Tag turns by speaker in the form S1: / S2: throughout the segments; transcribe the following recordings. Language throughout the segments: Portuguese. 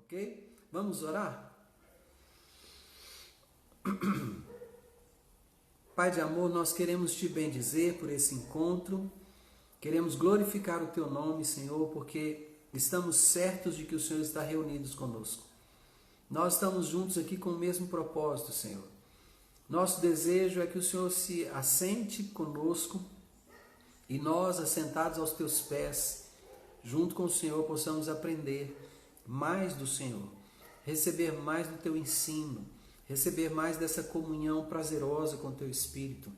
S1: ok? Vamos orar? Pai de amor, nós queremos te bendizer por esse encontro, queremos glorificar o teu nome, Senhor, porque estamos certos de que o Senhor está reunido conosco. Nós estamos juntos aqui com o mesmo propósito, Senhor. Nosso desejo é que o Senhor se assente conosco e nós, assentados aos teus pés, junto com o Senhor, possamos aprender mais do Senhor, receber mais do teu ensino, receber mais dessa comunhão prazerosa com o teu Espírito.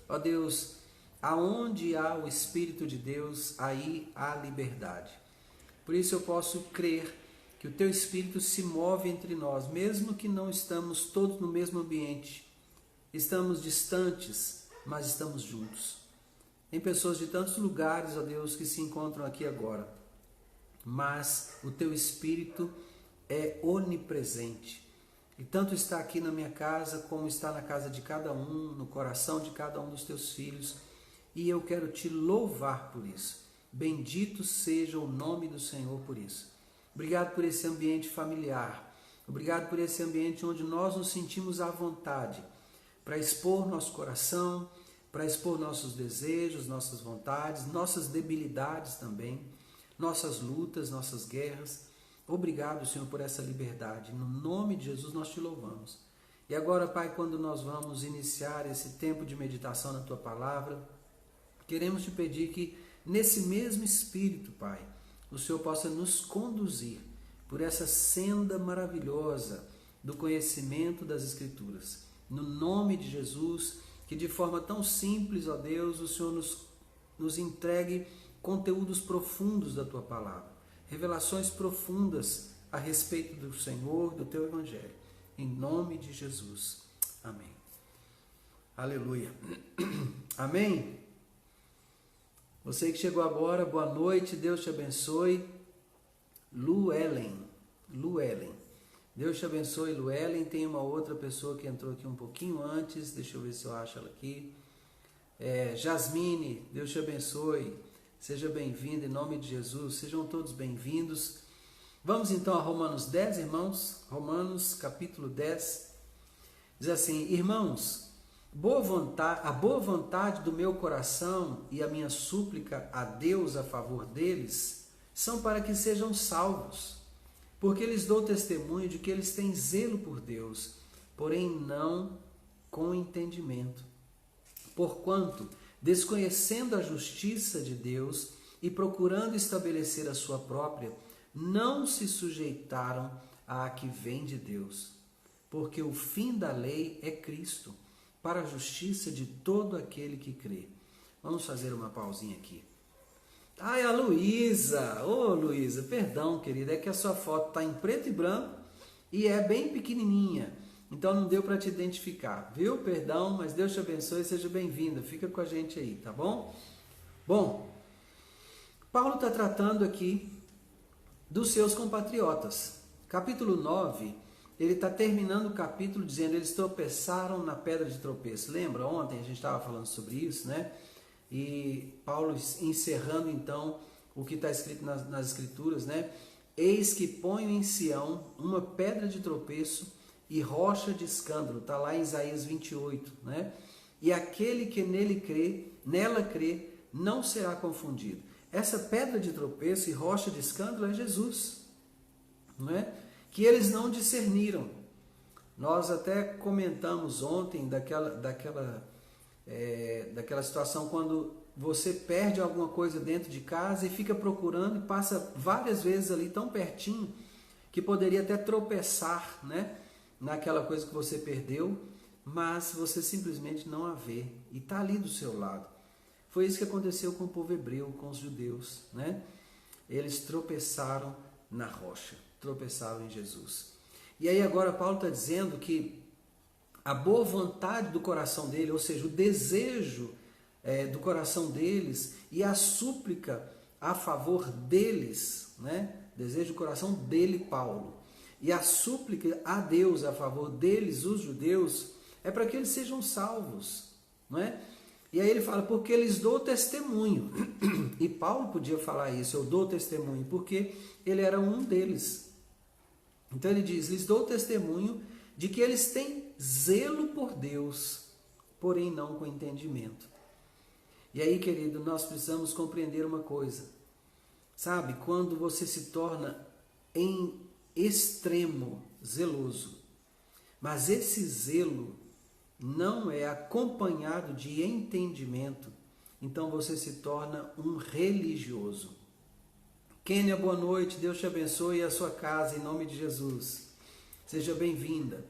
S1: Ó Deus, aonde há o Espírito de Deus, aí há liberdade. Por isso eu posso crer que o teu Espírito se move entre nós, mesmo que não estamos todos no mesmo ambiente. Estamos distantes, mas estamos juntos. Tem pessoas de tantos lugares, ó Deus, que se encontram aqui agora. Mas o teu Espírito é onipresente. E tanto está aqui na minha casa, como está na casa de cada um, no coração de cada um dos teus filhos. E eu quero te louvar por isso. Bendito seja o nome do Senhor por isso. Obrigado por esse ambiente familiar. Obrigado por esse ambiente onde nós nos sentimos à vontade para expor nosso coração, para expor nossos desejos, nossas vontades, nossas debilidades também, nossas lutas, nossas guerras. Obrigado, Senhor, por essa liberdade. No nome de Jesus nós te louvamos. E agora, Pai, quando nós vamos iniciar esse tempo de meditação na Tua Palavra, queremos te pedir que nesse mesmo Espírito, Pai, o Senhor possa nos conduzir por essa senda maravilhosa do conhecimento das Escrituras. No nome de Jesus, que de forma tão simples, ó Deus, o Senhor nos entregue conteúdos profundos da Tua Palavra, revelações profundas a respeito do Senhor, do Teu Evangelho. Em nome de Jesus. Amém. Aleluia. Amém? Você que chegou agora, boa noite, Deus te abençoe. Luellen. Deus te abençoe, Luellen. Tem uma outra pessoa que entrou aqui um pouquinho antes, deixa eu ver se eu acho ela aqui. Jasmine, Deus te abençoe. Seja bem-vinda em nome de Jesus, sejam todos bem-vindos. Vamos então a Romanos 10, irmãos. Romanos capítulo 10. Diz assim: irmãos, a boa vontade do meu coração e a minha súplica a Deus a favor deles são para que sejam salvos, porque lhes dou testemunho de que eles têm zelo por Deus, porém não com entendimento. Porquanto, desconhecendo a justiça de Deus e procurando estabelecer a sua própria, não se sujeitaram à que vem de Deus, porque o fim da lei é Cristo, para a justiça de todo aquele que crê. Vamos fazer uma pausinha aqui. Ai, a Luísa! Ô, Luísa, perdão, querida, é que a sua foto está em preto e branco e é bem pequenininha, então não deu para te identificar, viu? Perdão, mas Deus te abençoe e seja bem-vinda. Fica com a gente aí, tá bom? Bom, Paulo está tratando aqui dos seus compatriotas. Capítulo 9, ele está terminando o capítulo dizendo: eles tropeçaram na pedra de tropeço. Lembra? Ontem a gente estava falando sobre isso, né? E Paulo encerrando então o que está escrito nas Escrituras, né? Eis que ponho em Sião uma pedra de tropeço e rocha de escândalo. Está lá em Isaías 28, né? E aquele que nela crê, não será confundido. Essa pedra de tropeço e rocha de escândalo é Jesus, não é? Que eles não discerniram. Nós até comentamos ontem daquela situação quando você perde alguma coisa dentro de casa e fica procurando e passa várias vezes ali tão pertinho que poderia até tropeçar, né, naquela coisa que você perdeu, mas você simplesmente não a vê e está ali do seu lado. Foi isso que aconteceu com o povo hebreu, com os judeus, né? Eles tropeçaram na rocha, tropeçaram em Jesus. E aí agora Paulo está dizendo que a boa vontade do coração dele, ou seja, o desejo do coração deles e a súplica a favor deles, né? Desejo do coração dele, Paulo, e a súplica a Deus a favor deles, os judeus, é para que eles sejam salvos, não é? E aí ele fala, porque eles dou testemunho. E Paulo podia falar isso, eu dou testemunho, porque ele era um deles. Então ele diz: lhes dou testemunho de que eles têm zelo por Deus, porém não com entendimento. E aí, querido, nós precisamos compreender uma coisa. Sabe, quando você se torna em extremo zeloso, mas esse zelo não é acompanhado de entendimento, então você se torna um religioso. Kênia, boa noite, Deus te abençoe e a sua casa, em nome de Jesus. Seja bem-vinda.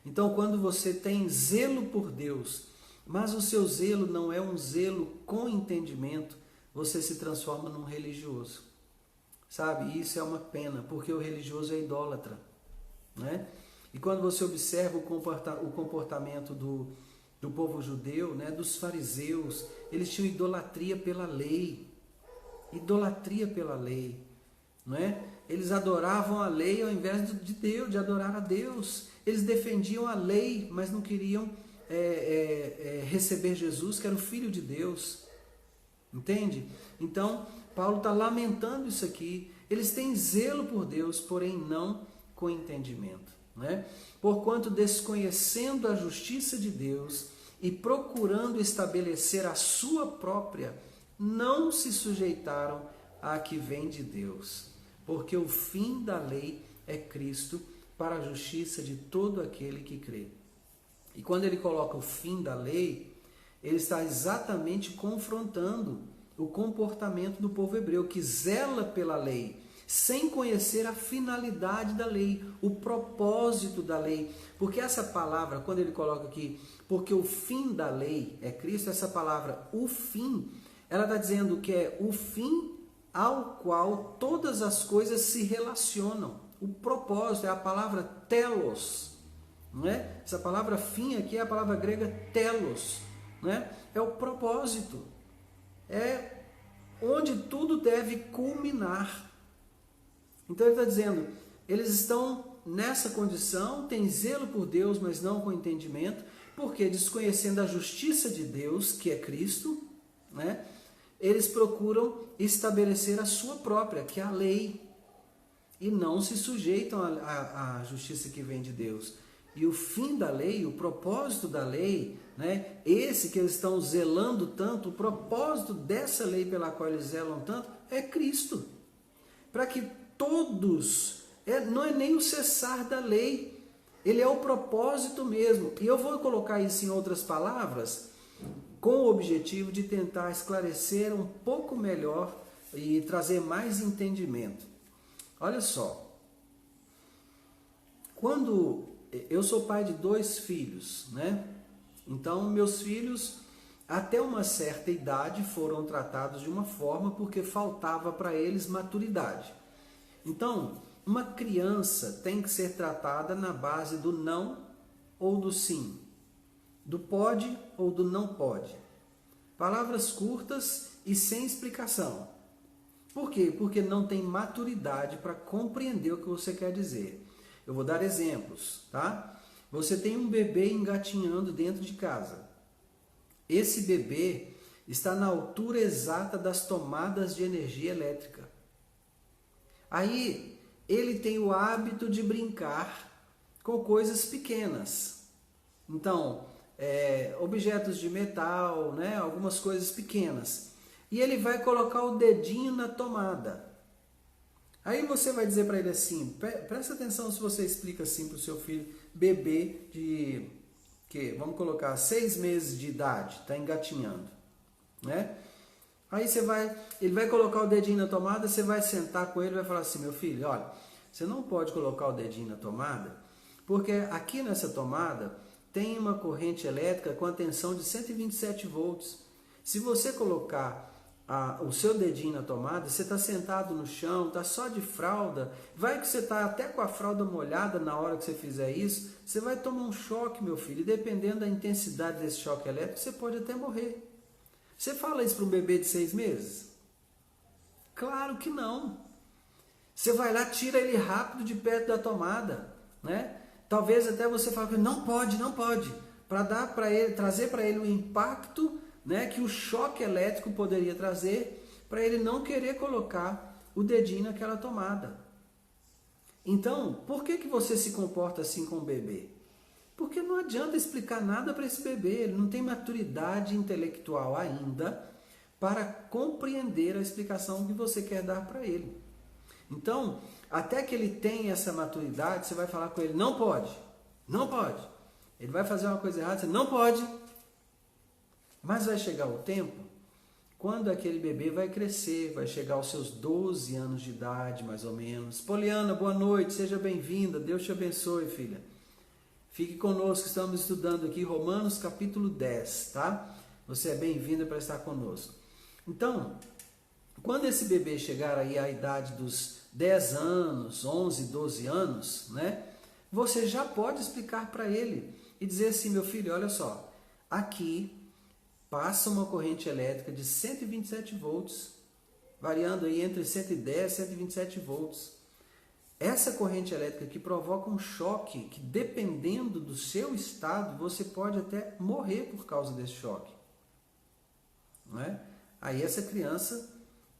S1: Então, quando você tem zelo por Deus, mas o seu zelo não é um zelo com entendimento, você se transforma num religioso. Sabe, isso é uma pena, porque o religioso é idólatra, né? E quando você observa o comportamento do povo judeu, né, dos fariseus, eles tinham idolatria pela lei. Idolatria pela lei, não é? Eles adoravam a lei ao invés de Deus, de adorar a Deus. Eles defendiam a lei, mas não queriam receber Jesus, que era o Filho de Deus. Entende? Então, Paulo está lamentando isso aqui. Eles têm zelo por Deus, porém não com entendimento, né? Porquanto, desconhecendo a justiça de Deus e procurando estabelecer a sua própria, não se sujeitaram à que vem de Deus, porque o fim da lei é Cristo para a justiça de todo aquele que crê. E quando ele coloca o fim da lei, ele está exatamente confrontando o comportamento do povo hebreu, que zela pela lei, sem conhecer a finalidade da lei, o propósito da lei. Porque essa palavra, quando ele coloca aqui, porque o fim da lei é Cristo, essa palavra, o fim, ela está dizendo que é o fim ao qual todas as coisas se relacionam. O propósito é a palavra telos, não é? Essa palavra fim aqui é a palavra grega telos, não é? É o propósito, é onde tudo deve culminar. Então ele está dizendo, eles estão nessa condição, têm zelo por Deus, mas não com entendimento, porque desconhecendo a justiça de Deus, que é Cristo, né? Eles procuram estabelecer a sua própria, que é a lei, e não se sujeitam à justiça que vem de Deus. E o fim da lei, o propósito da lei, né, esse que eles estão zelando tanto, o propósito dessa lei pela qual eles zelam tanto, é Cristo. Para que todos, não é nem o cessar da lei, ele é o propósito mesmo. E eu vou colocar isso em outras palavras, com o objetivo de tentar esclarecer um pouco melhor e trazer mais entendimento. Olha só, quando eu sou pai de 2 filhos, né? Então meus filhos até uma certa idade foram tratados de uma forma porque faltava para eles maturidade. Então, uma criança tem que ser tratada na base do não ou do sim, do pode ou do não pode. Palavras curtas e sem explicação. Por quê? Porque não tem maturidade para compreender o que você quer dizer. Eu vou dar exemplos, tá? Você tem um bebê engatinhando dentro de casa. Esse bebê está na altura exata das tomadas de energia elétrica. Aí, ele tem o hábito de brincar com coisas pequenas. Então, objetos de metal, né? Algumas coisas pequenas. E ele vai colocar o dedinho na tomada. Aí você vai dizer para ele assim, presta atenção se você explica assim para o seu filho, bebê de, vamos colocar, 6 meses de idade, está engatinhando, né? Aí ele vai colocar o dedinho na tomada, você vai sentar com ele e vai falar assim, meu filho, olha, você não pode colocar o dedinho na tomada, porque aqui nessa tomada tem uma corrente elétrica com a tensão de 127 volts. Se você colocar o seu dedinho na tomada, você está sentado no chão, está só de fralda, vai que você está até com a fralda molhada na hora que você fizer isso, você vai tomar um choque, meu filho, e dependendo da intensidade desse choque elétrico, você pode até morrer. Você fala isso para um bebê de 6 meses? Claro que não. Você vai lá, tira ele rápido de perto da tomada, né? Talvez até você fale, não pode, para dar para ele, trazer para ele o impacto, né, que o choque elétrico poderia trazer, para ele não querer colocar o dedinho naquela tomada. Então, por que você se comporta assim com o bebê? Porque não adianta explicar nada para esse bebê, ele não tem maturidade intelectual ainda para compreender a explicação que você quer dar para ele. Então, até que ele tenha essa maturidade, você vai falar com ele, não pode, não pode. Ele vai fazer uma coisa errada, você não pode. Mas vai chegar o tempo, quando aquele bebê vai crescer, vai chegar aos seus 12 anos de idade, mais ou menos. Poliana, boa noite, seja bem-vinda, Deus te abençoe, filha. Fique conosco, estamos estudando aqui Romanos capítulo 10, tá? Você é bem-vinda para estar conosco. Então, quando esse bebê chegar aí à idade dos 10 anos, 11, 12 anos, né? Você já pode explicar para ele e dizer assim, meu filho, olha só, aqui passa uma corrente elétrica de 127 volts, variando aí entre 110 e 127 volts. Essa corrente elétrica que provoca um choque que, dependendo do seu estado, você pode até morrer por causa desse choque. Não é? Aí essa criança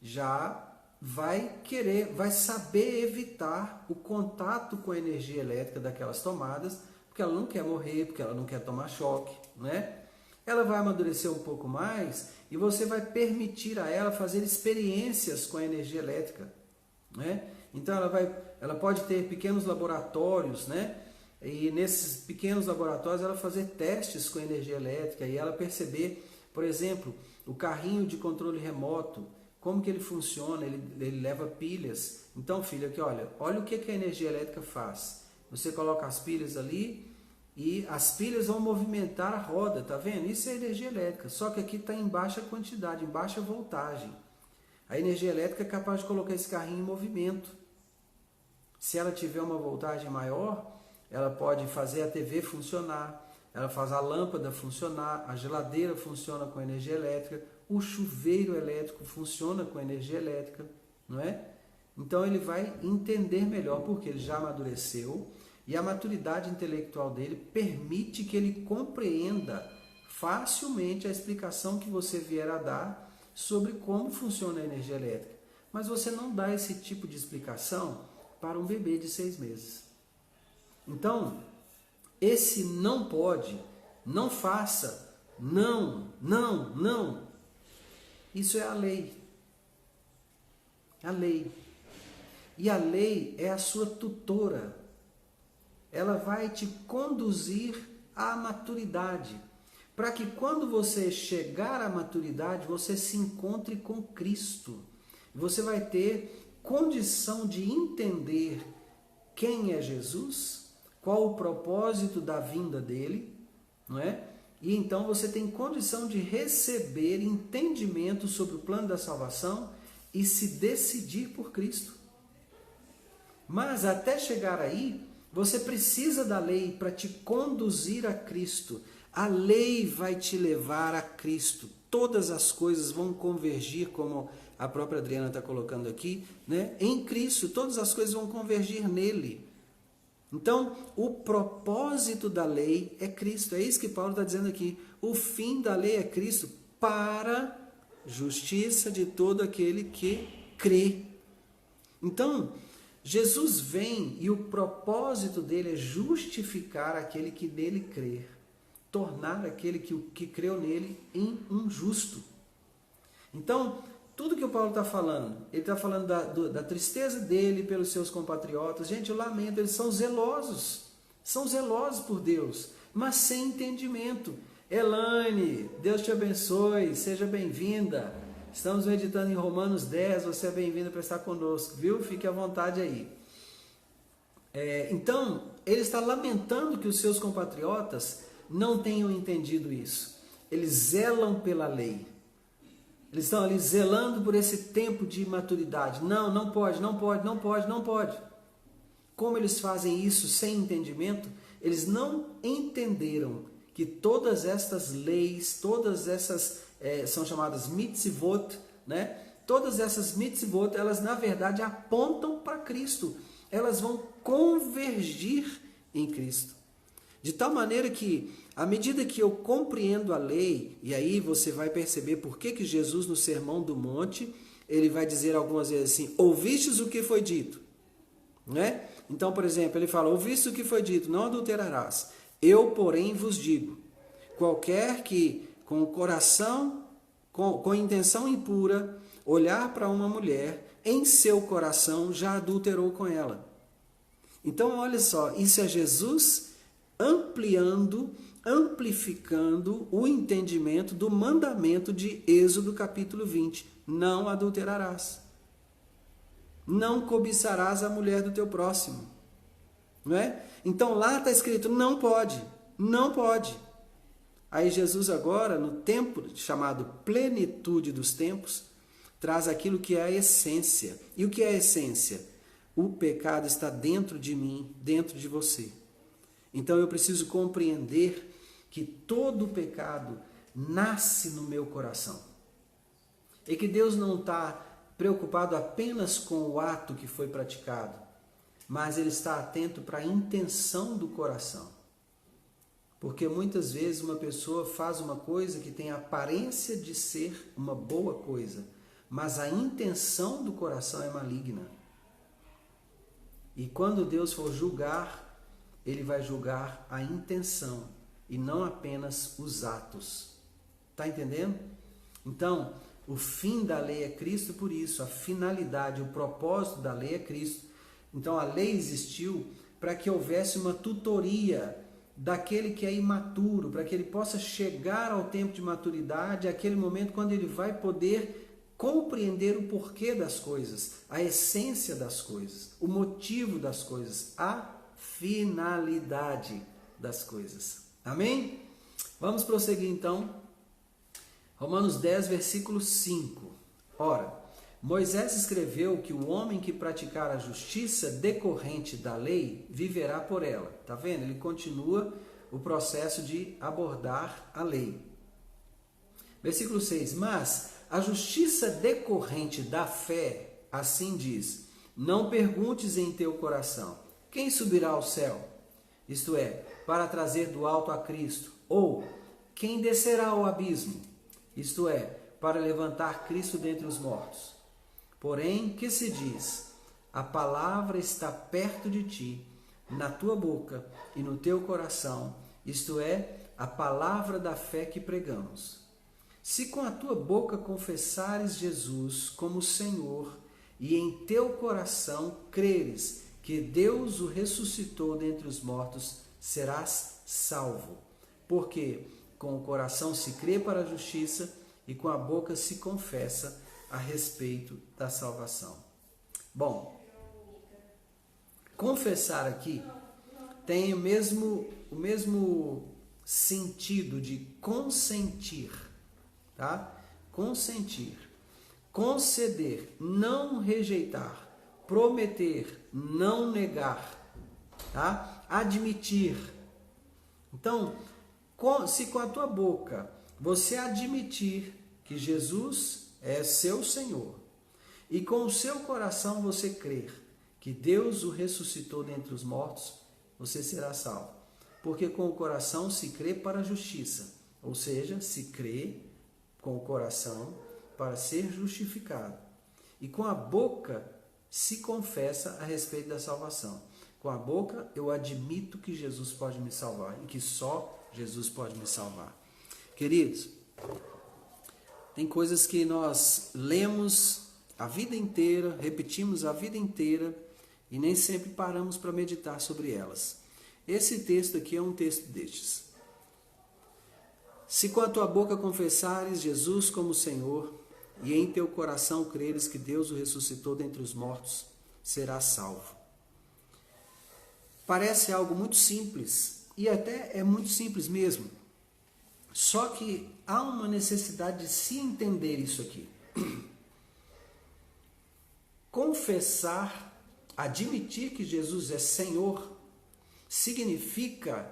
S1: já vai saber evitar o contato com a energia elétrica daquelas tomadas, porque ela não quer morrer, porque ela não quer tomar choque, né? Ela vai amadurecer um pouco mais e você vai permitir a ela fazer experiências com a energia elétrica, né? Então ela pode ter pequenos laboratórios, né? E nesses pequenos laboratórios ela fazer testes com energia elétrica e ela perceber, por exemplo, o carrinho de controle remoto, como que ele funciona, ele leva pilhas. Então, filho, aqui olha o que a energia elétrica faz. Você coloca as pilhas ali e as pilhas vão movimentar a roda, tá vendo? Isso é energia elétrica, só que aqui está em baixa quantidade, em baixa voltagem. A energia elétrica é capaz de colocar esse carrinho em movimento. Se ela tiver uma voltagem maior, ela pode fazer a TV funcionar, ela faz a lâmpada funcionar, a geladeira funciona com energia elétrica, o chuveiro elétrico funciona com energia elétrica, não é? Então ele vai entender melhor porque ele já amadureceu e a maturidade intelectual dele permite que ele compreenda facilmente a explicação que você vier a dar sobre como funciona a energia elétrica. Mas você não dá esse tipo de explicação para um bebê de 6 meses. Então, esse não pode, não faça, não, isso é a lei. A lei. E a lei é a sua tutora. Ela vai te conduzir à maturidade, para que quando você chegar à maturidade, você se encontre com Cristo. Você vai ter condição de entender quem é Jesus, qual o propósito da vinda dele, não é? E então você tem condição de receber entendimento sobre o plano da salvação e se decidir por Cristo. Mas até chegar aí, você precisa da lei para te conduzir a Cristo. A lei vai te levar a Cristo. Todas as coisas vão convergir, como a própria Adriana está colocando aqui, né? Em Cristo, todas as coisas vão convergir nele. Então, o propósito da lei é Cristo. É isso que Paulo está dizendo aqui. O fim da lei é Cristo para justiça de todo aquele que crê. Então, Jesus vem e o propósito dele é justificar aquele que nele crer, tornar aquele que creu nele em um justo. Então, tudo que o Paulo está falando, ele está falando da tristeza dele pelos seus compatriotas. Gente, eu lamento, eles são zelosos por Deus, mas sem entendimento. Elaine, Deus te abençoe, seja bem-vinda. Estamos meditando em Romanos 10, você é bem-vindo para estar conosco, viu? Fique à vontade aí. Então, ele está lamentando que os seus compatriotas não tenham entendido isso. Eles zelam pela lei. Eles estão ali zelando por esse tempo de maturidade. Não pode. Como eles fazem isso sem entendimento? Eles não entenderam que todas estas leis, todas essas são chamadas mitzvot, né? Todas essas mitzvot, elas na verdade apontam para Cristo. Elas vão convergir em Cristo. De tal maneira que, à medida que eu compreendo a lei, e aí você vai perceber por que Jesus no Sermão do Monte, ele vai dizer algumas vezes assim, ouvistes o que foi dito, né? Então, por exemplo, ele fala, ouvisto o que foi dito, não adulterarás. Eu, porém, vos digo, qualquer que com o coração, com intenção impura, olhar para uma mulher, em seu coração já adulterou com ela. Então, olha só, isso é Jesus amplificando o entendimento do mandamento de Êxodo capítulo 20. Não adulterarás. Não cobiçarás a mulher do teu próximo. Não é? Então lá está escrito, não pode, não pode. Aí Jesus agora, no tempo chamado plenitude dos tempos, traz aquilo que é a essência. E o que é a essência? O pecado está dentro de mim, dentro de você. Então eu preciso compreender que todo pecado nasce no meu coração. E que Deus não está preocupado apenas com o ato que foi praticado, mas Ele está atento para a intenção do coração. Porque muitas vezes uma pessoa faz uma coisa que tem a aparência de ser uma boa coisa, mas a intenção do coração é maligna. E quando Deus for julgar, Ele vai julgar a intenção e não apenas os atos. Está entendendo? Então, o fim da lei é Cristo, por isso, a finalidade, o propósito da lei é Cristo. Então, a lei existiu para que houvesse uma tutoria daquele que é imaturo, para que ele possa chegar ao tempo de maturidade, aquele momento quando ele vai poder compreender o porquê das coisas, a essência das coisas, o motivo das coisas, a finalidade das coisas. Amém? Vamos prosseguir então. Romanos 10, versículo 5. Ora, Moisés escreveu que o homem que praticar a justiça decorrente da lei viverá por ela. Está vendo? Ele continua o processo de abordar a lei. Versículo 6. Mas a justiça decorrente da fé, assim diz, não perguntes em teu coração, quem subirá ao céu? Isto é, para trazer do alto a Cristo. Ou, quem descerá ao abismo? Isto é, para levantar Cristo dentre os mortos. Porém, que se diz? A palavra está perto de ti, na tua boca e no teu coração, isto é, a palavra da fé que pregamos. Se com a tua boca confessares Jesus como Senhor e em teu coração creres que Deus o ressuscitou dentre os mortos, serás salvo. Porque com o coração se crê para a justiça e com a boca se confessa a respeito da salvação. Bom, confessar aqui tem o mesmo sentido de consentir, tá? Consentir, conceder, não rejeitar, prometer, não negar, tá? Admitir. Então, se com a tua boca você admitir que Jesus é seu Senhor, e com o seu coração você crer que Deus o ressuscitou dentre os mortos, você será salvo. Porque com o coração se crê para a justiça, ou seja, se crê com o coração para ser justificado. E com a boca se confessa a respeito da salvação. Com a boca eu admito que Jesus pode me salvar e que só Jesus pode me salvar. Queridos, tem coisas que nós lemos a vida inteira, repetimos a vida inteira e nem sempre paramos para meditar sobre elas. Esse texto aqui é um texto destes. Se com a tua boca confessares Jesus como Senhor e em teu coração creres que Deus o ressuscitou dentre os mortos, serás salvo. Parece algo muito simples e até é muito simples mesmo. Só que há uma necessidade de se entender isso aqui. Confessar, admitir que Jesus é Senhor, significa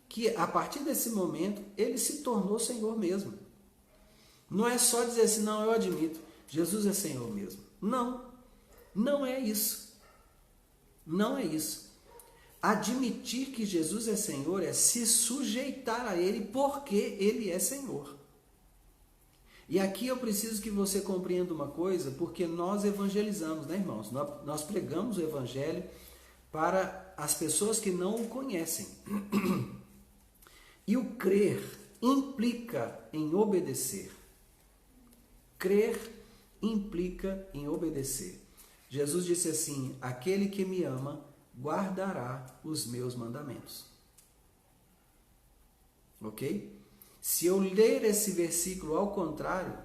S1: que a partir desse momento ele se tornou Senhor mesmo. Não é só dizer assim, não, eu admito, Jesus é Senhor mesmo. Não, não é isso. Não é isso. Admitir que Jesus é Senhor é se sujeitar a Ele porque Ele é Senhor. E aqui eu preciso que você compreenda uma coisa, porque nós evangelizamos, né, irmãos? Nós pregamos o Evangelho para as pessoas que não o conhecem. E o crer implica em obedecer. Crer implica em obedecer. Jesus disse assim: aquele que me ama guardará os meus mandamentos. Ok? Se eu ler esse versículo ao contrário,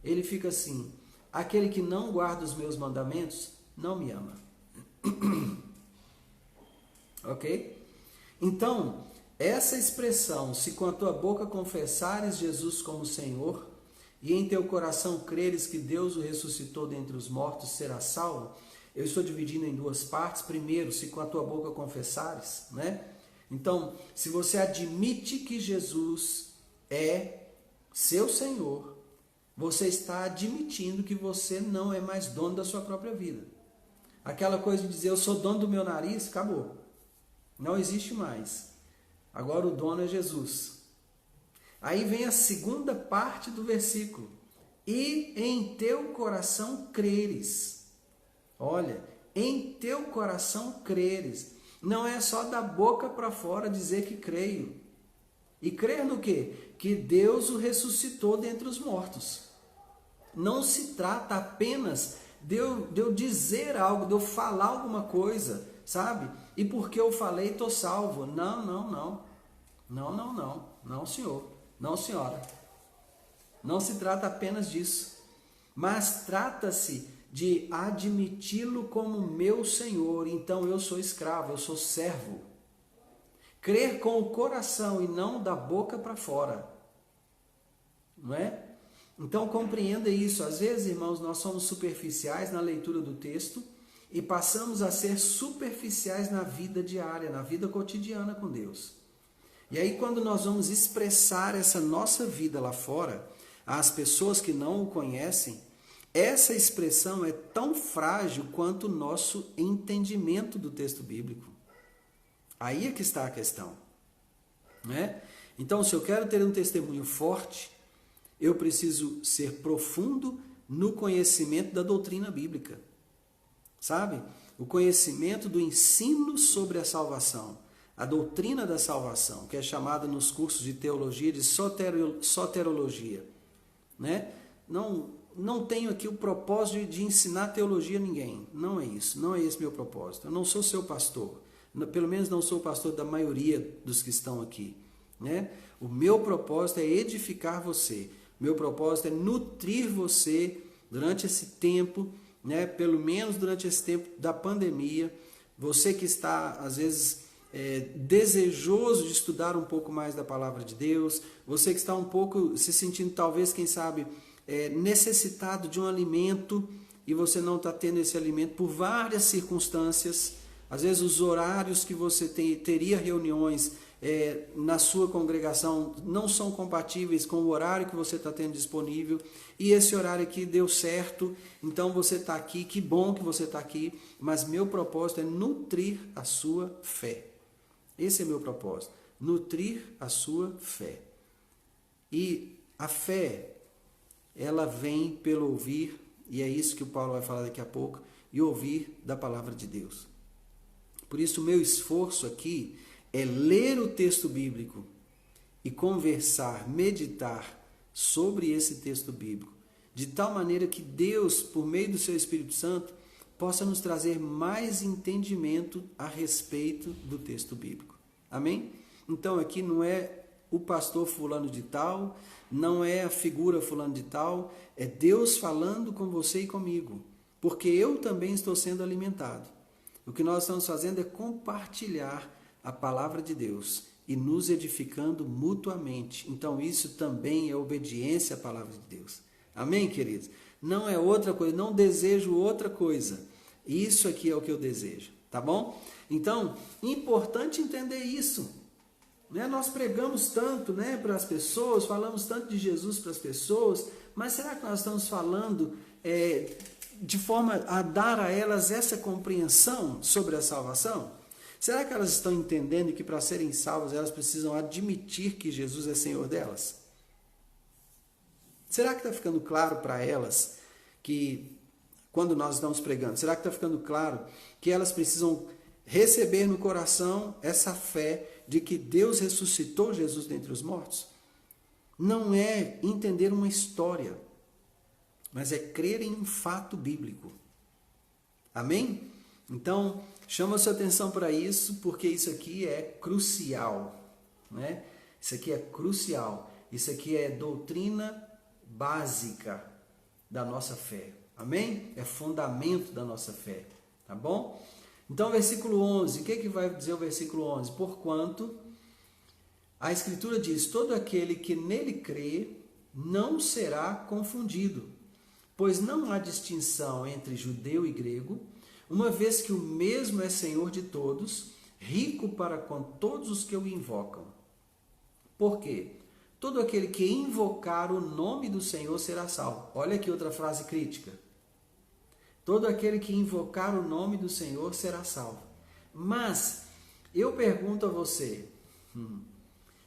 S1: ele fica assim: aquele que não guarda os meus mandamentos não me ama. Ok? Então, essa expressão, se com a tua boca confessares Jesus como Senhor, e em teu coração creres que Deus o ressuscitou dentre os mortos, serás salvo. Eu estou dividindo em duas partes. Primeiro, se com a tua boca confessares, né? Então, se você admite que Jesus é seu Senhor, você está admitindo que você não é mais dono da sua própria vida. Aquela coisa de dizer, eu sou dono do meu nariz, acabou. Não existe mais. Agora o dono é Jesus. Aí vem a segunda parte do versículo. E em teu coração creres. Olha, em teu coração creres. Não é só da boca para fora dizer que creio. E crer no quê? Que Deus o ressuscitou dentre os mortos. Não se trata apenas de eu dizer algo, de eu falar alguma coisa, sabe? E porque eu falei, estou salvo. Não, não, não. Não, não, não. Não, senhor. Não, senhora. Não se trata apenas disso. Mas trata-se de admiti-lo como meu Senhor. Então eu sou escravo, eu sou servo. Crer com o coração e não da boca para fora. Não é? Então compreenda isso. Às vezes, irmãos, nós somos superficiais na leitura do texto e passamos a ser superficiais na vida diária, na vida cotidiana com Deus. E aí quando nós vamos expressar essa nossa vida lá fora, às pessoas que não o conhecem, essa expressão é tão frágil quanto o nosso entendimento do texto bíblico. Aí é que está a questão, né? Então, se eu quero ter um testemunho forte, eu preciso ser profundo no conhecimento da doutrina bíblica, sabe? O conhecimento do ensino sobre a salvação, a doutrina da salvação, que é chamada nos cursos de teologia de soterologia, né? Não tenho aqui o propósito de ensinar teologia a ninguém, não é isso, não é esse meu propósito. Eu não sou seu pastor, pelo menos não sou o pastor da maioria dos que estão aqui, né? O meu propósito é edificar você, o meu propósito é nutrir você durante esse tempo, né? Pelo menos durante esse tempo da pandemia, você que está às vezes desejoso de estudar um pouco mais da palavra de Deus, você que está um pouco se sentindo talvez, quem sabe, necessitado de um alimento e você não está tendo esse alimento por várias circunstâncias, às vezes os horários que você teria reuniões na sua congregação não são compatíveis com o horário que você está tendo disponível, e esse horário aqui deu certo, então você está aqui, que bom que você está aqui, mas meu propósito é nutrir a sua fé. Esse é meu propósito, nutrir a sua fé. E a fé, ela vem pelo ouvir, e é isso que o Paulo vai falar daqui a pouco, e ouvir da palavra de Deus. Por isso o meu esforço aqui é ler o texto bíblico e conversar, meditar sobre esse texto bíblico, de tal maneira que Deus, por meio do seu Espírito Santo, possa nos trazer mais entendimento a respeito do texto bíblico. Amém? Então aqui não é o pastor fulano de tal, não é a figura fulano de tal, é Deus falando com você e comigo, porque eu também estou sendo alimentado. O que nós estamos fazendo é compartilhar a palavra de Deus e nos edificando mutuamente. Então isso também é obediência à palavra de Deus. Amém, queridos? Não é outra coisa, não desejo outra coisa. Isso aqui é o que eu desejo, tá bom? Então, importante entender isso, né? Nós pregamos tanto, né, para as pessoas, falamos tanto de Jesus para as pessoas, mas será que nós estamos falando de forma a dar a elas essa compreensão sobre a salvação? Será que elas estão entendendo que para serem salvas elas precisam admitir que Jesus é Senhor delas? Será que está ficando claro para elas que, quando nós estamos pregando, será que está ficando claro que elas precisam receber no coração essa fé de que Deus ressuscitou Jesus dentre os mortos. Não é entender uma história, mas é crer em um fato bíblico. Amém? Então, chama a sua atenção para isso, porque isso aqui é crucial, né? Isso aqui é crucial. Isso aqui é doutrina básica da nossa fé. Amém? É fundamento da nossa fé. Tá bom? Então, versículo 11. O que vai dizer o versículo 11? Porquanto a Escritura diz: todo aquele que nele crê não será confundido, pois não há distinção entre judeu e grego, uma vez que o mesmo é Senhor de todos, rico para com todos os que o invocam. Por quê? Todo aquele que invocar o nome do Senhor será salvo. Olha aqui outra frase crítica. Todo aquele que invocar o nome do Senhor será salvo. Mas eu pergunto a você,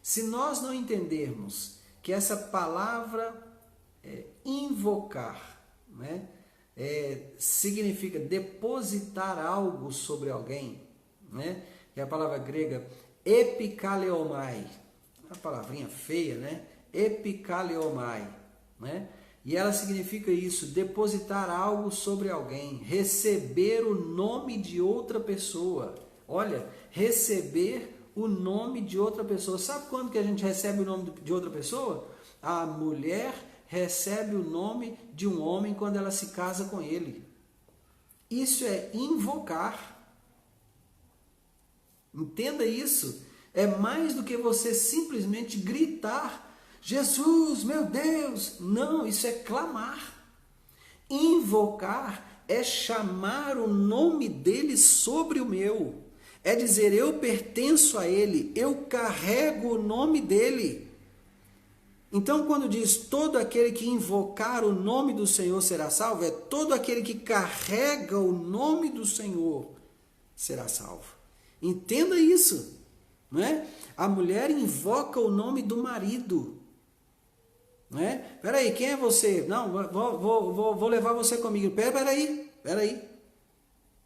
S1: se nós não entendermos que essa palavra invocar, né, significa depositar algo sobre alguém, né? É a palavra grega epikaleomai, uma palavrinha feia, né? Epikaleomai, né? E ela significa isso, depositar algo sobre alguém, receber o nome de outra pessoa. Olha, receber o nome de outra pessoa. Sabe quando que a gente recebe o nome de outra pessoa? A mulher recebe o nome de um homem quando ela se casa com ele. Isso é invocar. Entenda isso. É mais do que você simplesmente gritar: Jesus, meu Deus! Não, isso é clamar. Invocar é chamar o nome dele sobre o meu. É dizer, eu pertenço a ele, eu carrego o nome dele. Então, quando diz todo aquele que invocar o nome do Senhor será salvo, é todo aquele que carrega o nome do Senhor será salvo. Entenda isso, não é? A mulher invoca o nome do marido, não é? Peraí, quem é você? Não, vou levar você comigo. Peraí.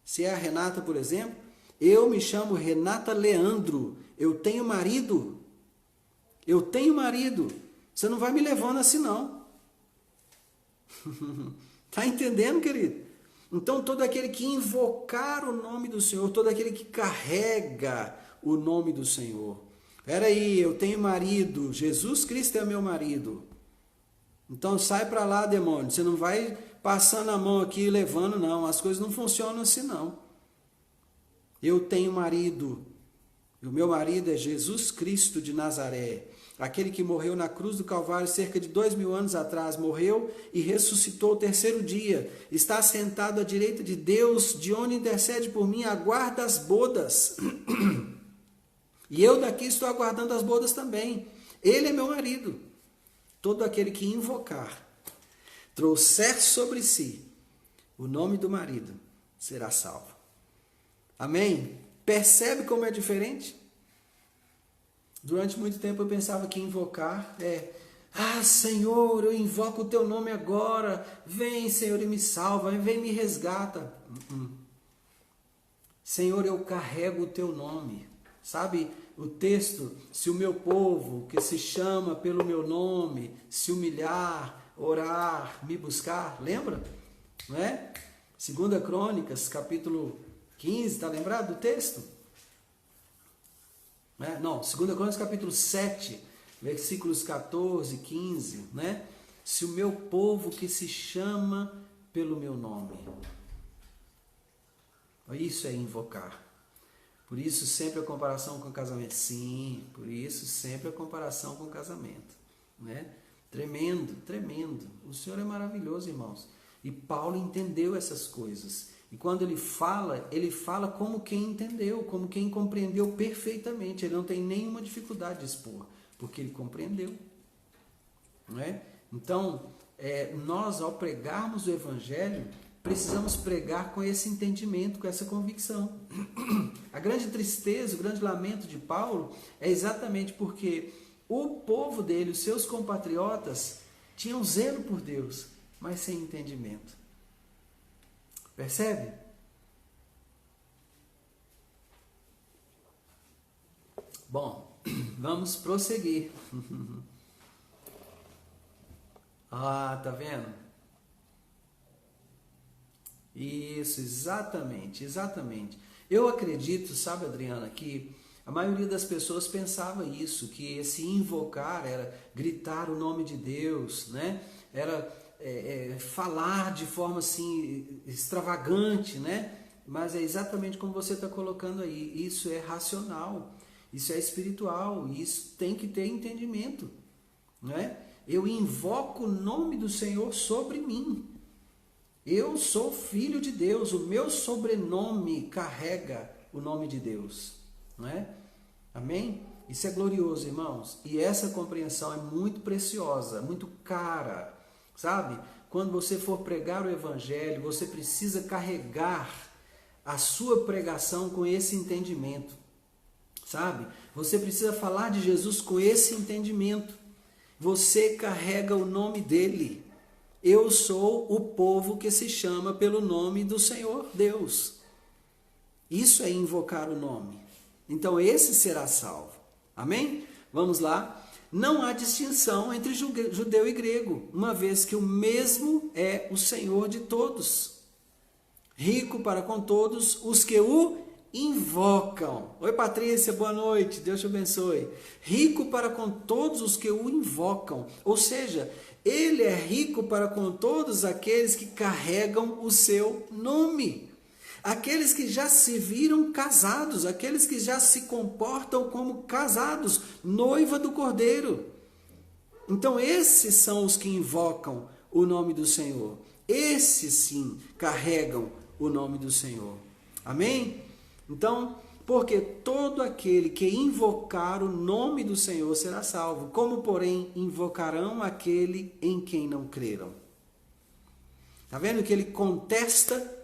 S1: Se é a Renata, por exemplo, eu me chamo Renata Leandro, eu tenho marido. Você não vai me levando assim, não. Está entendendo, querido? Então, todo aquele que invocar o nome do Senhor, todo aquele que carrega o nome do Senhor. Peraí, eu tenho marido, Jesus Cristo é meu marido. Então, sai para lá, demônio. Você não vai passando a mão aqui e levando, não. As coisas não funcionam assim, não. Eu tenho marido. E o meu marido é Jesus Cristo de Nazaré. Aquele que morreu na cruz do Calvário cerca de 2000 anos atrás, morreu e ressuscitou ao terceiro dia. Está sentado à direita de Deus, de onde intercede por mim, aguarda as bodas. E eu daqui estou aguardando as bodas também. Ele é meu marido. Todo aquele que invocar, trouxer sobre si o nome do marido, será salvo. Amém? Percebe como é diferente? Durante muito tempo eu pensava que invocar Senhor, eu invoco o teu nome agora. Vem, Senhor, e me salva. Vem, me resgata. Senhor, eu carrego o teu nome. Sabe o texto? Se o meu povo, que se chama pelo meu nome, se humilhar, orar, me buscar. Lembra? Não é? 2 Crônicas, capítulo 15. Está lembrado do texto? Não, 2 Crônicas capítulo 7, versículos 14, 15, né? Se o meu povo que se chama pelo meu nome. Isso é invocar. Por isso sempre a comparação com o casamento. Sim, por isso sempre a comparação com o casamento, né? Tremendo, tremendo. O Senhor é maravilhoso, irmãos. E Paulo entendeu essas coisas. E quando ele fala como quem entendeu, como quem compreendeu perfeitamente. Ele não tem nenhuma dificuldade de expor, porque ele compreendeu. Não é? Então, nós ao pregarmos o Evangelho, precisamos pregar com esse entendimento, com essa convicção. A grande tristeza, o grande lamento de Paulo é exatamente porque o povo dele, os seus compatriotas, tinham zelo por Deus, mas sem entendimento. Percebe? Bom, vamos prosseguir. Ah, tá vendo? Isso, exatamente, exatamente. Eu acredito, sabe, Adriana, que a maioria das pessoas pensava isso, que esse invocar era gritar o nome de Deus, né? Era falar de forma assim extravagante, né? Mas é exatamente como você está colocando aí. Isso é racional, isso é espiritual, isso tem que ter entendimento, não é? Eu invoco o nome do Senhor sobre mim. Eu sou filho de Deus, o meu sobrenome carrega o nome de Deus, não é? Amém? Isso é glorioso, irmãos. E essa compreensão é muito preciosa, muito cara, sabe? Quando você for pregar o evangelho, você precisa carregar a sua pregação com esse entendimento, sabe? Você precisa falar de Jesus com esse entendimento. Você carrega o nome dele. Eu sou o povo que se chama pelo nome do Senhor Deus. Isso é invocar o nome. Então esse será salvo. Amém? Vamos lá. Não há distinção entre judeu e grego, uma vez que o mesmo é o Senhor de todos. Rico para com todos os que o invocam. Oi, Patrícia, boa noite, Deus te abençoe. Rico para com todos os que o invocam. Ou seja, ele é rico para com todos aqueles que carregam o seu nome. Aqueles que já se viram casados, aqueles que já se comportam como casados, noiva do Cordeiro. Então esses são os que invocam o nome do Senhor. Esses sim carregam o nome do Senhor. Amém? Então, porque todo aquele que invocar o nome do Senhor será salvo. Como, porém, invocarão aquele em quem não creram? Está vendo que ele contesta?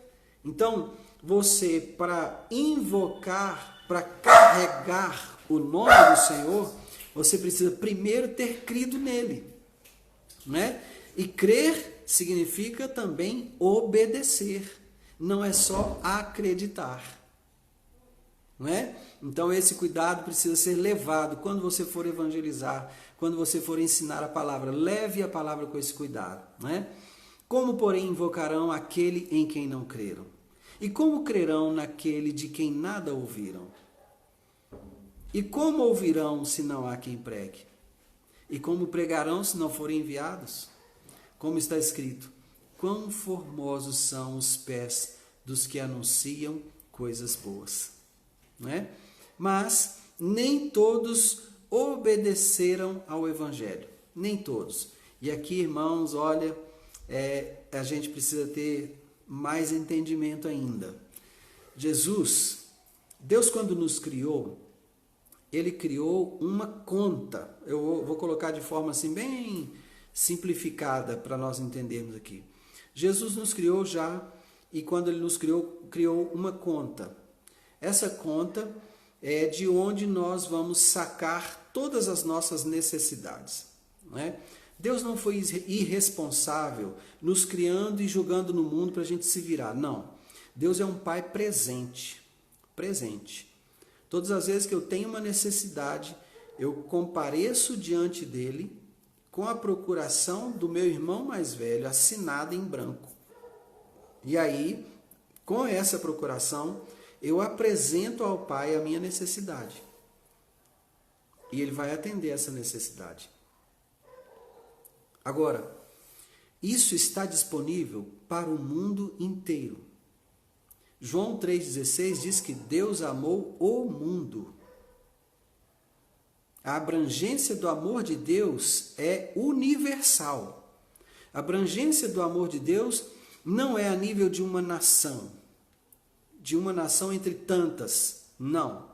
S1: Então, você, para invocar, para carregar o nome do Senhor, você precisa primeiro ter crido nele, né? E crer significa também obedecer. Não é só acreditar. Não é? Então esse cuidado precisa ser levado quando você for evangelizar, quando você for ensinar a palavra, leve a palavra com esse cuidado, não é? Como, porém, invocarão aquele em quem não creram? E como crerão naquele de quem nada ouviram? E como ouvirão se não há quem pregue? E como pregarão se não forem enviados? Como está escrito: quão formosos são os pés dos que anunciam coisas boas. Não é? Mas nem todos obedeceram ao Evangelho. Nem todos. E aqui, irmãos, olha, a gente precisa ter mais entendimento ainda. Deus quando nos criou, Ele criou uma conta. Eu vou colocar de forma assim bem simplificada para nós entendermos aqui. Jesus nos criou já, e quando Ele nos criou uma conta. Essa conta é de onde nós vamos sacar todas as nossas necessidades. Não é? Deus não foi irresponsável nos criando e jogando no mundo para a gente se virar. Não. Deus é um Pai presente. Presente. Todas as vezes que eu tenho uma necessidade, eu compareço diante dele com a procuração do meu irmão mais velho, assinada em branco. E aí, com essa procuração, eu apresento ao Pai a minha necessidade. E Ele vai atender essa necessidade. Agora, isso está disponível para o mundo inteiro. João 3,16 diz que Deus amou o mundo. A abrangência do amor de Deus é universal. A abrangência do amor de Deus não é a nível de uma nação entre tantas, não.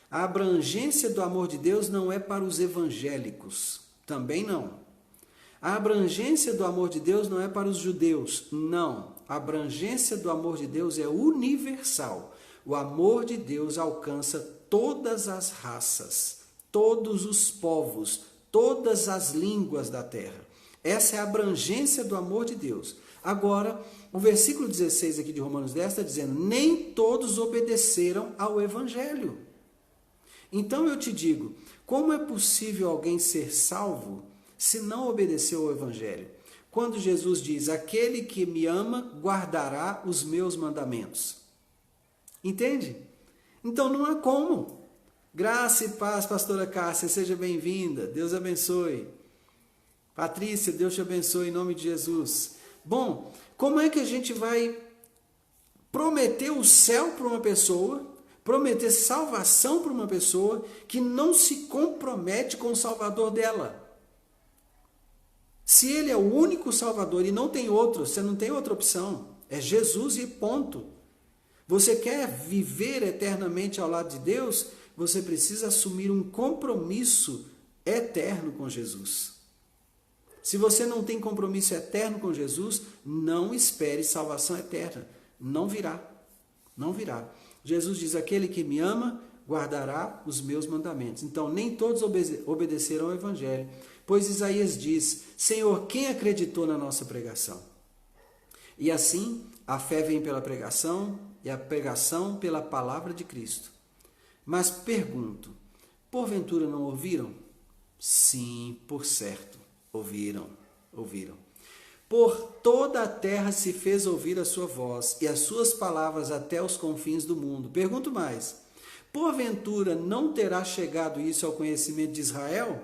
S1: A abrangência do amor de Deus não é para os evangélicos, também não. A abrangência do amor de Deus não é para os judeus, não. A abrangência do amor de Deus é universal. O amor de Deus alcança todas as raças, todos os povos, todas as línguas da terra. Essa é a abrangência do amor de Deus. Agora, o versículo 16 aqui de Romanos 10 está dizendo: nem todos obedeceram ao Evangelho. Então eu te digo, como é possível alguém ser salvo se não obedeceu ao Evangelho? Quando Jesus diz, aquele que me ama guardará os meus mandamentos. Entende? Então não há como. Graça e paz, pastora Cássia, seja bem-vinda. Deus abençoe. Patrícia, Deus te abençoe em nome de Jesus. Bom, como é que a gente vai prometer o céu para uma pessoa, prometer salvação para uma pessoa que não se compromete com o Salvador dela? Se ele é o único Salvador e não tem outro, você não tem outra opção. É Jesus e ponto. Você quer viver eternamente ao lado de Deus? Você precisa assumir um compromisso eterno com Jesus. Se você não tem compromisso eterno com Jesus, não espere salvação eterna. Não virá. Não virá. Jesus diz, aquele que me ama, guardará os meus mandamentos. Então, nem todos obedeceram ao Evangelho. Pois Isaías diz, Senhor, quem acreditou na nossa pregação? E assim, a fé vem pela pregação e a pregação pela palavra de Cristo. Mas pergunto, porventura não ouviram? Sim, por certo, ouviram. Por toda a terra se fez ouvir a sua voz e as suas palavras até os confins do mundo. Pergunto mais, porventura não terá chegado isso ao conhecimento de Israel?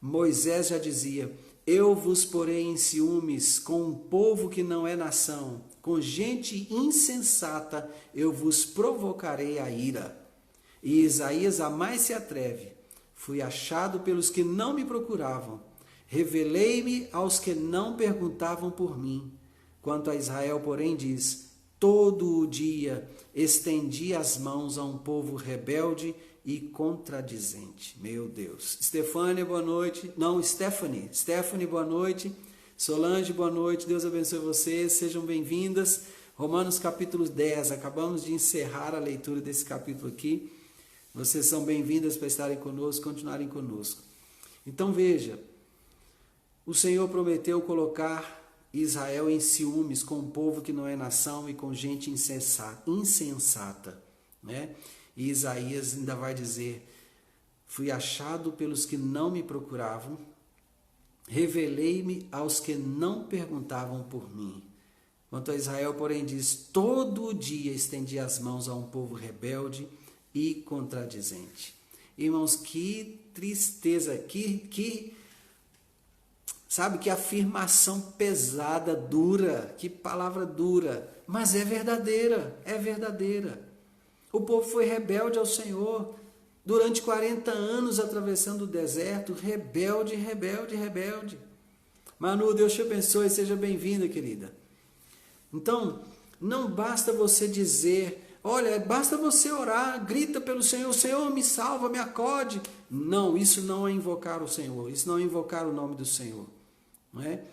S1: Moisés já dizia, eu vos porei em ciúmes com um povo que não é nação, com gente insensata eu vos provocarei a ira. E Isaías a mais se atreve, fui achado pelos que não me procuravam, revelei-me aos que não perguntavam por mim. Quanto a Israel, porém, diz, todo o dia estendi as mãos a um povo rebelde e contradizente. Meu Deus. Stefânia, boa noite. Não, Stephanie, boa noite. Solange, boa noite. Deus abençoe vocês. Sejam bem-vindas. Romanos capítulo 10. Acabamos de encerrar a leitura desse capítulo aqui. Vocês são bem-vindas para estarem conosco, continuarem conosco. Então veja, o Senhor prometeu colocar Israel em ciúmes com um povo que não é nação e com gente insensata, né? E Isaías ainda vai dizer, fui achado pelos que não me procuravam, revelei-me aos que não perguntavam por mim. Quanto a Israel, porém, diz, todo dia estendi as mãos a um povo rebelde e contradizente. Irmãos, que tristeza, que afirmação pesada, dura, que palavra dura, mas é verdadeira, é verdadeira. O povo foi rebelde ao Senhor, durante 40 anos atravessando o deserto, rebelde. Manu, Deus te abençoe, seja bem-vinda, querida. Então, não basta você dizer, olha, basta você orar, grita pelo Senhor, Senhor me salva, me acode. Não, isso não é invocar o Senhor, isso não é invocar o nome do Senhor. Não é?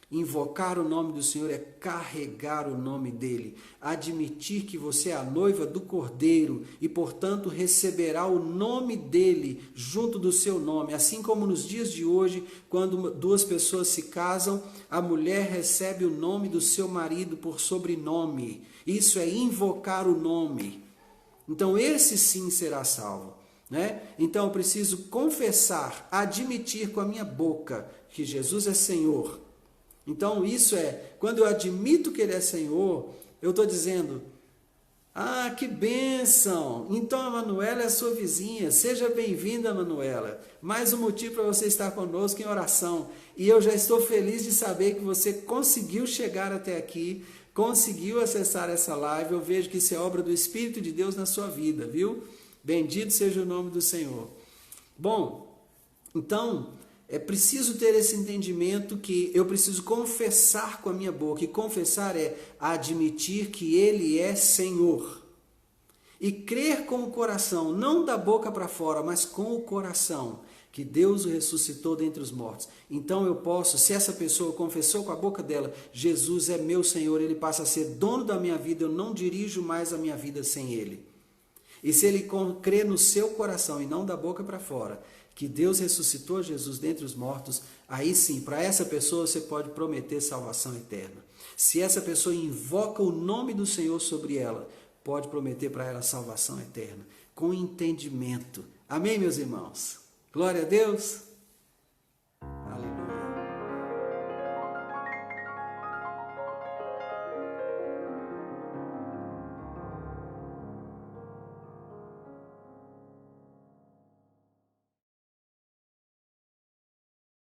S1: Invocar o nome do Senhor é carregar o nome dele, admitir que você é a noiva do Cordeiro e, portanto, receberá o nome dele junto do seu nome. Assim como nos dias de hoje, quando duas pessoas se casam, a mulher recebe o nome do seu marido por sobrenome. Isso é invocar o nome. Então, esse sim será salvo. Né? Então, eu preciso confessar, admitir com a minha boca que Jesus é Senhor. Então, isso é, quando eu admito que Ele é Senhor, eu estou dizendo, ah, que bênção! Então, a Manuela é a sua vizinha, seja bem-vinda, Manuela. Mais um motivo para você estar conosco em oração. E eu já estou feliz de saber que você conseguiu chegar até aqui, conseguiu acessar essa live. Eu vejo que isso é obra do Espírito de Deus na sua vida, viu? Bendito seja o nome do Senhor. Bom, então, é preciso ter esse entendimento que eu preciso confessar com a minha boca. E confessar é admitir que Ele é Senhor. E crer com o coração, não da boca para fora, mas com o coração, que Deus o ressuscitou dentre os mortos. Então eu posso, se essa pessoa confessou com a boca dela, Jesus é meu Senhor, Ele passa a ser dono da minha vida, eu não dirijo mais a minha vida sem Ele. E se ele crer no seu coração e não da boca para fora, que Deus ressuscitou Jesus dentre os mortos, aí sim, para essa pessoa você pode prometer salvação eterna. Se essa pessoa invoca o nome do Senhor sobre ela, pode prometer para ela salvação eterna. com entendimento. Amém, meus irmãos? Glória a Deus.